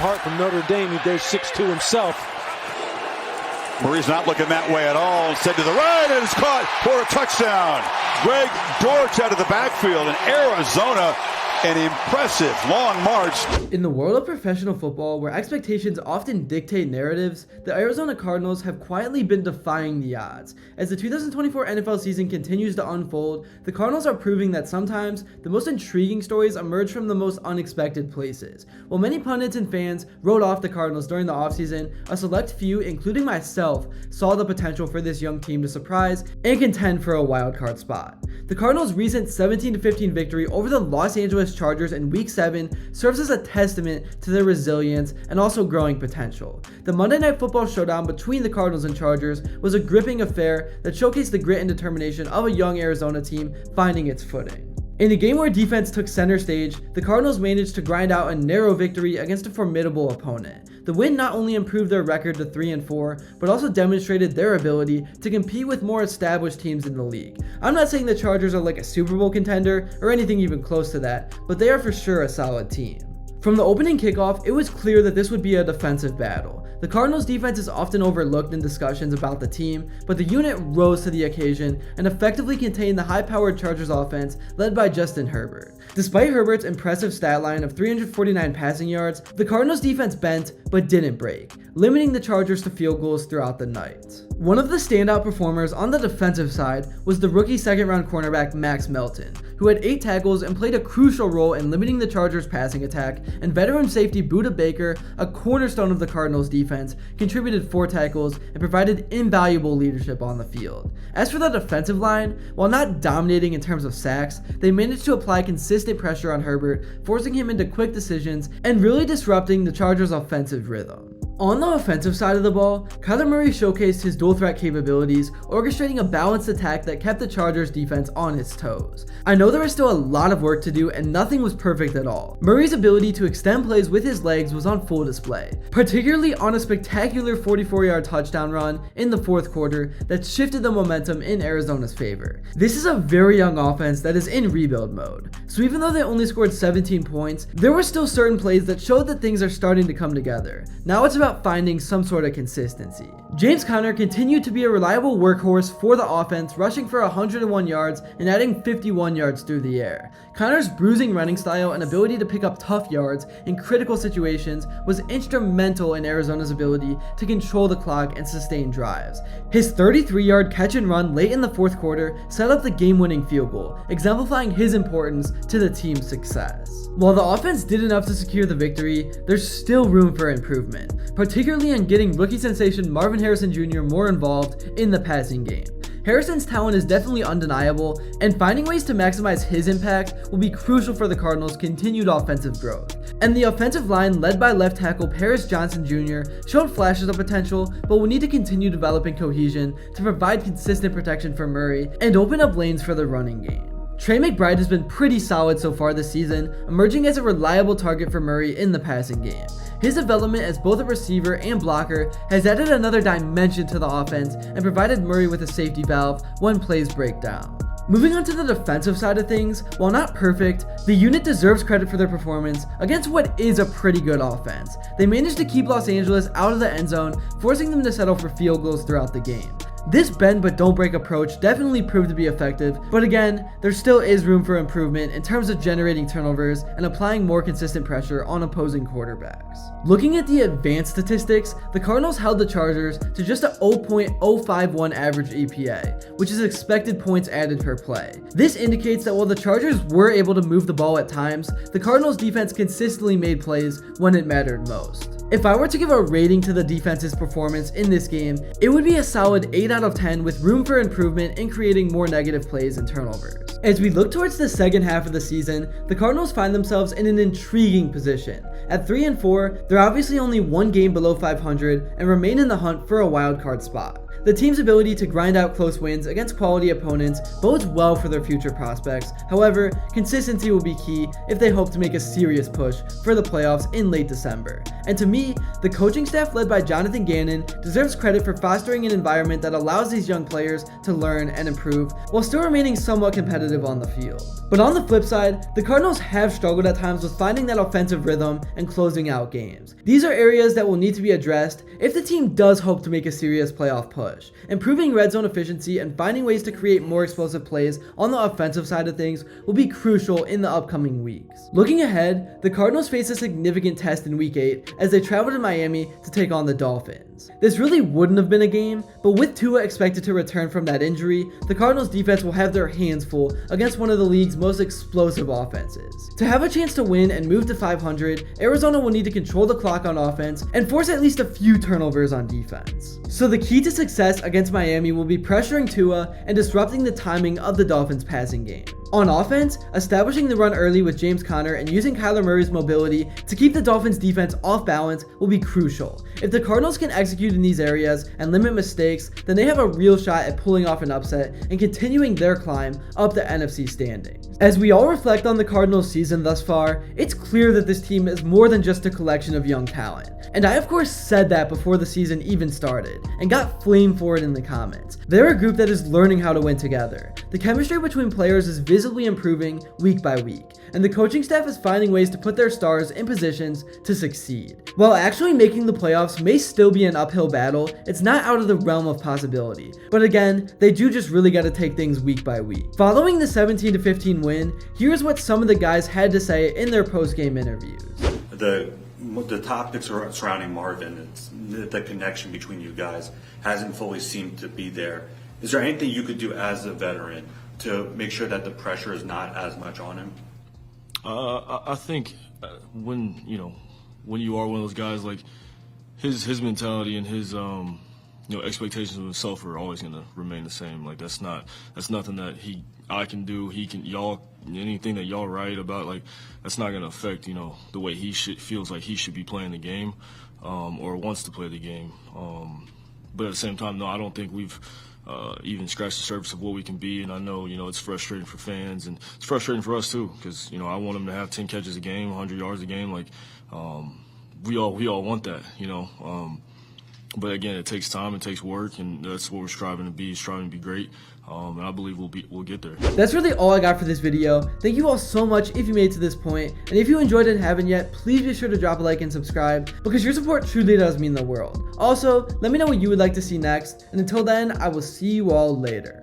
Hart from Notre Dame. He goes 6'2" himself. Murray's not looking that way at all. Instead to the right, and it's caught for a touchdown. Greg Dortch out of the backfield in Arizona. An impressive long march. In the world of professional football, where expectations often dictate narratives, the Arizona Cardinals have quietly been defying the odds. As the 2024 NFL season continues to unfold, the Cardinals are proving that sometimes the most intriguing stories emerge from the most unexpected places. While many pundits and fans wrote off the Cardinals during the offseason, a select few, including myself, saw the potential for this young team to surprise and contend for a wildcard spot. The Cardinals' recent 17-15 victory over the Los Angeles Chargers in Week 7 serves as a testament to their resilience and also growing potential. The Monday Night Football showdown between the Cardinals and Chargers was a gripping affair that showcased the grit and determination of a young Arizona team finding its footing. In a game where defense took center stage, the Cardinals managed to grind out a narrow victory against a formidable opponent. The win not only improved their record to 3-4, but also demonstrated their ability to compete with more established teams in the league. I'm not saying the Chargers are like a Super Bowl contender or anything even close to that, but they are for sure a solid team. From the opening kickoff, it was clear that this would be a defensive battle. The Cardinals defense is often overlooked in discussions about the team, but the unit rose to the occasion and effectively contained the high-powered Chargers offense led by Justin Herbert. Despite Herbert's impressive stat line of 349 passing yards, the Cardinals defense bent but didn't break, limiting the Chargers to field goals throughout the night. One of the standout performers on the defensive side was the rookie second-round cornerback Max Melton, who had 8 tackles and played a crucial role in limiting the Chargers' passing attack, and veteran safety Budda Baker, a cornerstone of the Cardinals defense, contributed 4 tackles and provided invaluable leadership on the field. As for the defensive line, while not dominating in terms of sacks, they managed to apply consistent pressure on Herbert, forcing him into quick decisions and really disrupting the Chargers' offensive rhythm. On the offensive side of the ball, Kyler Murray showcased his dual threat capabilities, orchestrating a balanced attack that kept the Chargers defense on its toes. I know there was still a lot of work to do and nothing was perfect at all. Murray's ability to extend plays with his legs was on full display, particularly on a spectacular 44-yard touchdown run in the fourth quarter that shifted the momentum in Arizona's favor. This is a very young offense that is in rebuild mode, so even though they only scored 17 points, there were still certain plays that showed that things are starting to come together. Now it's about finding some sort of consistency. James Conner continued to be a reliable workhorse for the offense, rushing for 101 yards and adding 51 yards through the air. Conner's bruising running style and ability to pick up tough yards in critical situations was instrumental in Arizona's ability to control the clock and sustain drives. His 33-yard catch and run late in the fourth quarter set up the game-winning field goal, exemplifying his importance to the team's success. While the offense did enough to secure the victory, there's still room for improvement, particularly in getting rookie sensation Marvin Harrison Jr. more involved in the passing game. Harrison's talent is definitely undeniable, and finding ways to maximize his impact will be crucial for the Cardinals' continued offensive growth. And the offensive line, led by left tackle Paris Johnson Jr., showed flashes of potential, but will need to continue developing cohesion to provide consistent protection for Murray and open up lanes for the running game. Trey McBride has been pretty solid so far this season, emerging as a reliable target for Murray in the passing game. His development as both a receiver and blocker has added another dimension to the offense and provided Murray with a safety valve when plays break down. Moving on to the defensive side of things, while not perfect, the unit deserves credit for their performance against what is a pretty good offense. They managed to keep Los Angeles out of the end zone, forcing them to settle for field goals throughout the game. This bend but don't break approach definitely proved to be effective, but again, there still is room for improvement in terms of generating turnovers and applying more consistent pressure on opposing quarterbacks. Looking at the advanced statistics, the Cardinals held the Chargers to just a 0.051 average EPA, which is expected points added per play. This indicates that while the Chargers were able to move the ball at times, the Cardinals defense consistently made plays when it mattered most. If I were to give a rating to the defense's performance in this game, it would be a solid 8 out of 10 with room for improvement in creating more negative plays and turnovers. As we look towards the second half of the season, the Cardinals find themselves in an intriguing position. At 3-4, they're obviously only one game below 500 and remain in the hunt for a wildcard spot. The team's ability to grind out close wins against quality opponents bodes well for their future prospects. However, consistency will be key if they hope to make a serious push for the playoffs in late December. And to me, the coaching staff led by Jonathan Gannon deserves credit for fostering an environment that allows these young players to learn and improve while still remaining somewhat competitive on the field. But on the flip side, the Cardinals have struggled at times with finding that offensive rhythm and closing out games. These are areas that will need to be addressed if the team does hope to make a serious playoff push. Improving red zone efficiency and finding ways to create more explosive plays on the offensive side of things will be crucial in the upcoming weeks. Looking ahead, the Cardinals face a significant test in Week 8 as they travel to Miami to take on the Dolphins. This really wouldn't have been a game, but with Tua expected to return from that injury, the Cardinals defense will have their hands full against one of the league's most explosive offenses. To have a chance to win and move to 500, Arizona will need to control the clock on offense and force at least a few turnovers on defense. So the key to success against Miami will be pressuring Tua and disrupting the timing of the Dolphins' passing game. On offense, establishing the run early with James Conner and using Kyler Murray's mobility to keep the Dolphins' defense off balance will be crucial. If the Cardinals can execute in these areas and limit mistakes, then they have a real shot at pulling off an upset and continuing their climb up the NFC standings. As we all reflect on the Cardinals season thus far, it's clear that this team is more than just a collection of young talent. And I of course said that before the season even started, and got flamed for it in the comments. They're a group that is learning how to win together. The chemistry between players is visibly improving week by week, and the coaching staff is finding ways to put their stars in positions to succeed. While actually making the playoffs may still be an uphill battle, it's not out of the realm of possibility. But again, they do just really got to take things week by week. Following the 17-15 win, here's what some of the guys had to say in their post-game interviews. The topics surrounding Marvin, the connection between you guys hasn't fully seemed to be there. Is there anything you could do as a veteran to make sure that the pressure is not as much on him? I think when you are one of those guys, like his mentality and his expectations of himself are always going to remain the same. Like that's nothing that I can do. Anything that y'all write about, like that's not going to affect the way he feels like he should be playing the game or wants to play the game. But at the same time, no, I don't think we've even scratched the surface of what we can be. And I know it's frustrating for fans and it's frustrating for us too, because I want him to have 10 catches a game, 100 yards a game. Like we all want that, But again, it takes time, it takes work, and that's what we're striving to be great. And I believe we'll get there. That's really all I got for this video. Thank you all so much if you made it to this point. And if you enjoyed it and haven't yet, please be sure to drop a like and subscribe, because your support truly does mean the world. Also, let me know what you would like to see next. And until then, I will see you all later.